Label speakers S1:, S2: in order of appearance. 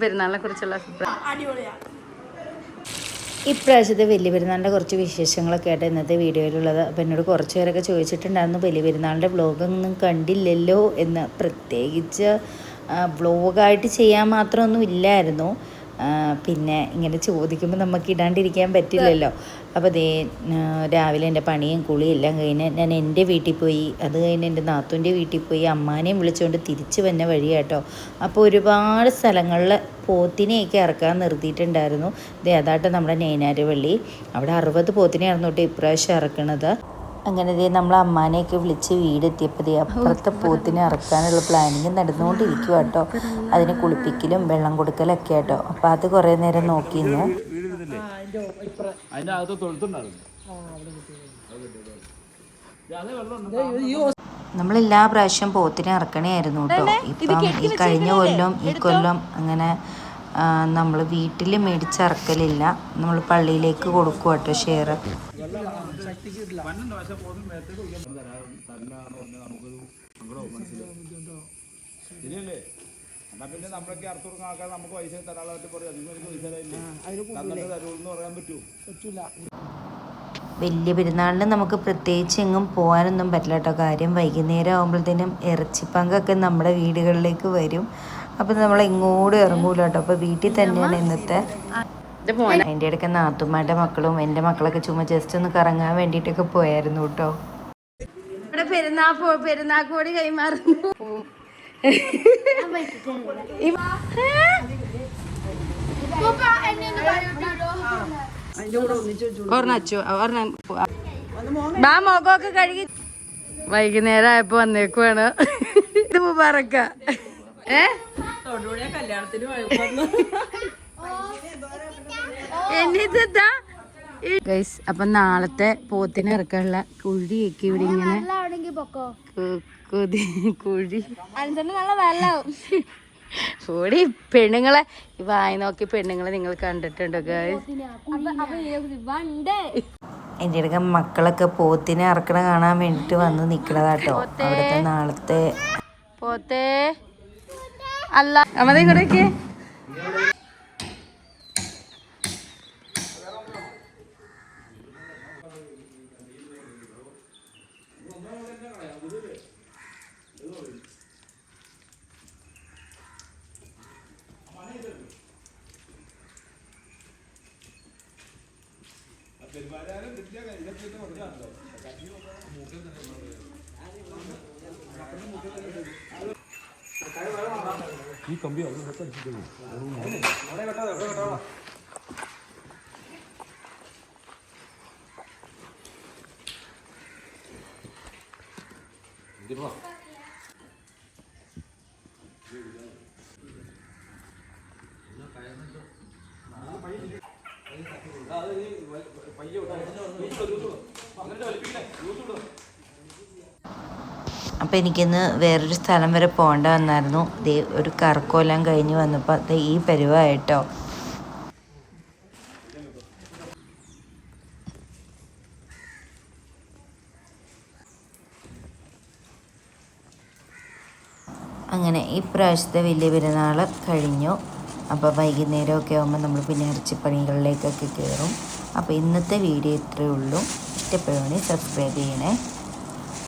S1: പെരുന്നാളിനെ കുറിച്ചുള്ള
S2: ഇപ്രാവശ്യത്തെ വലിയ പെരുന്നാളിൻ്റെ കുറച്ച് വിശേഷങ്ങളൊക്കെ ആയിട്ട് ഇന്നത്തെ വീഡിയോയിലുള്ളത്. അപ്പോൾ എന്നോട് കുറച്ച് പേരൊക്കെ ചോദിച്ചിട്ടുണ്ടായിരുന്നു വലിയ പെരുന്നാളിൻ്റെ വ്ളോഗൊന്നും കണ്ടില്ലല്ലോ എന്ന്. പ്രത്യേകിച്ച് വ്ളോഗായിട്ട് ചെയ്യാൻ മാത്രമൊന്നും ഇല്ലായിരുന്നു. പിന്നെ ഇങ്ങനെ ചോദിക്കുമ്പോൾ നമുക്ക് ഇടാണ്ടിരിക്കാൻ പറ്റില്ലല്ലോ. അപ്പോൾ ദേ രാവിലെ എൻ്റെ പണിയും കുളിയും എല്ലാം കഴിഞ്ഞ് ഞാൻ എൻ്റെ വീട്ടിൽ പോയി. അത് കഴിഞ്ഞ് എൻ്റെ നാത്തൂൻ്റെ വീട്ടിൽ പോയി അമ്മാനെയും വിളിച്ചുകൊണ്ട് തിരിച്ച് വന്ന വഴിയാട്ടോ. അപ്പോൾ ഒരുപാട് സ്ഥലങ്ങളിൽ പോത്തിനെയൊക്കെ ഇറക്കാൻ നിർത്തിയിട്ടുണ്ടായിരുന്നു. ദേ അതാട്ടോ നമ്മുടെ നെയ്നാരുവള്ളി. അവിടെ 60 പോത്തിനെയായിരുന്നു കേട്ടോ ഇപ്രാവശ്യം ഇറക്കണത്. അങ്ങനെ ദേ നമ്മൾ അമ്മാനെയൊക്കെ വിളിച്ച് വീടെത്തിയപ്പോൾ ദേ അപ്പുറത്തെ പോത്തിനെ ഇറക്കാനുള്ള പ്ലാനിങ് നടന്നുകൊണ്ടിരിക്കുക കേട്ടോ. അതിന് കുളിപ്പിക്കലും വെള്ളം കൊടുക്കലൊക്കെ കേട്ടോ. അപ്പോൾ അത് കുറേ നേരം നോക്കിയിരുന്നു. നമ്മളെല്ലാ പ്രാവശ്യം പോത്തിനെ ഇറക്കണമായിരുന്നു കേട്ടോ. ഇപ്പം ഈ കഴിഞ്ഞ കൊല്ലം ഈ കൊല്ലം അങ്ങനെ നമ്മൾ വീട്ടിൽ മേടിച്ചിറക്കലില്ല. നമ്മൾ പള്ളിയിലേക്ക് കൊടുക്കും കേട്ടോ ഷെയർ. പിന്നെ നമ്മളൊക്കെ അറുത്തൂർന്ന ആൾക്കാർ നമുക്ക് പൈസ തരാളായിട്ട് പറയാൻ പറ്റൂല. വലിയ പെരുന്നാളിന് നമുക്ക് പ്രത്യേകിച്ച് എങ്ങും പോകാനൊന്നും പറ്റില്ല കേട്ടോ. കാര്യം വൈകുന്നേരം ആകുമ്പോഴത്തേനും ഇറച്ചിപ്പങ്കൊക്കെ നമ്മുടെ വീടുകളിലേക്ക് വരും. അപ്പം നമ്മൾ എങ്ങോട്ടും ഇറങ്ങൂല കേട്ടോ. അപ്പോൾ വീട്ടിൽ തന്നെയാണ് ഇന്നത്തെ. അതിൻ്റെ ഇടയ്ക്ക് നാത്തുമാരുടെ മക്കളും എൻ്റെ മക്കളൊക്കെ ചുമ്മാ ജസ്റ്റ് ഒന്ന് കറങ്ങാൻ വേണ്ടിയിട്ടൊക്കെ പോയായിരുന്നു കേട്ടോ.
S1: ഇവിടെ പെരുന്നാക്കോടി കൈമാറുന്നു. മോക്കൊക്കെ കഴുകി വൈകുന്നേരം ആയപ്പോ വന്നേക്കുവാണ്. ഇത് മുബാറക്ക അപ്പൊ നാളത്തെ പോത്തിന് ഇറക്കാനുള്ള കുഴിയൊക്കെ ഇവിടെ ഇങ്ങനെ കുഴി ഓടി പെണ്ണുങ്ങളെ വായി നോക്കി പെണ്ണുങ്ങളെ നിങ്ങൾ കണ്ടിട്ടുണ്ടോ?
S2: എൻ്റെ ഇടയ്ക്ക് മക്കളൊക്കെ പോത്തിനെ ഇറക്കണ കാണാൻ വേണ്ടിട്ട് വന്ന് നിക്കണതാട്ടോ. അവിടുത്തെ നാളത്തെ
S1: പോത്തേ അല്ല അമ്മ ഇങ്ങോട്ടേക്ക്
S3: ഈ കമ്പി
S2: അപ്പം എനിക്കിന്ന് വേറൊരു സ്ഥലം വരെ പോകേണ്ട വന്നായിരുന്നു. ദേ ഒരു കറക്കോലം കഴിഞ്ഞ് വന്നപ്പോൾ അത് ഈ പരുവായിട്ടോ. അങ്ങനെ ഈ പ്രാവശ്യത്തെ വലിയ പെരുന്നാൾ കഴിഞ്ഞു. അപ്പോൾ വൈകുന്നേരമൊക്കെ ആകുമ്പോൾ നമ്മൾ പിന്നെ ഇറച്ചിപ്പണികളിലേക്കൊക്കെ കയറും. അപ്പോൾ ഇന്നത്തെ വീഡിയോ ഇത്രയേ ഉള്ളൂ. ഇഷ്ടപ്പെടുവാണെങ്കിൽ സബ്സ്ക്രൈബ് ചെയ്യണേ.